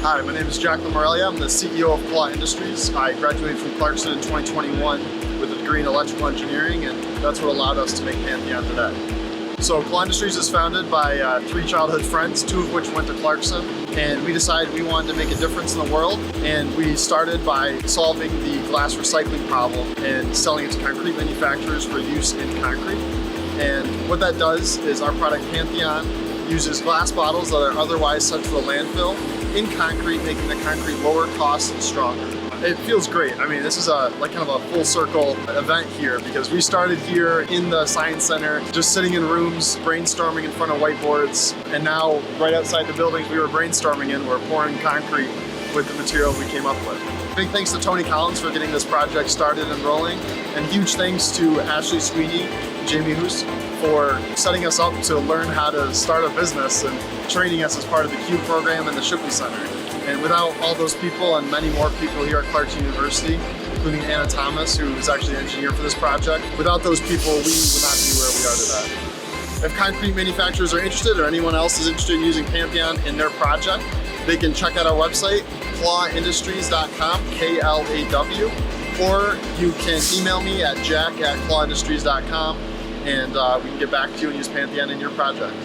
Hi, my name is Jack Lamuraglia. I'm the CEO of KLAW Industries. I graduated from Clarkson in 2021 with a degree in electrical engineering, and that's what allowed us to make Pantheon today. So KLAW Industries is founded by three childhood friends, two of which went to Clarkson, and we decided we wanted to make a difference in the world, and we started by solving the glass recycling problem and selling it to concrete manufacturers for use in concrete. And what that does is our product Pantheon uses glass bottles that are otherwise sent to a landfill in concrete, making the concrete lower cost and stronger. It feels great. I mean, this is like kind of a full circle event here, because we started here in the Science Center, just sitting in rooms, brainstorming in front of whiteboards, and now right outside the buildings we were brainstorming in, we're pouring concrete with the material we came up with. Big thanks to Tony Collins for getting this project started and rolling, and huge thanks to Ashley Sweeney, Jamie Hoos, for setting us up to learn how to start a business and training us as part of the CUBE program and the Shipley Center. And without all those people and many more people here at Clarkson University, including Anna Thomas, who is actually the engineer for this project, without those people, we would not be where we are today. If concrete manufacturers are interested, or anyone else is interested in using Pantheon in their project, they can check out our website, klawindustries.com, K-L-A-W, or you can email me at jack@klawindustries.com, and we can get back to you and use Pantheon in your project.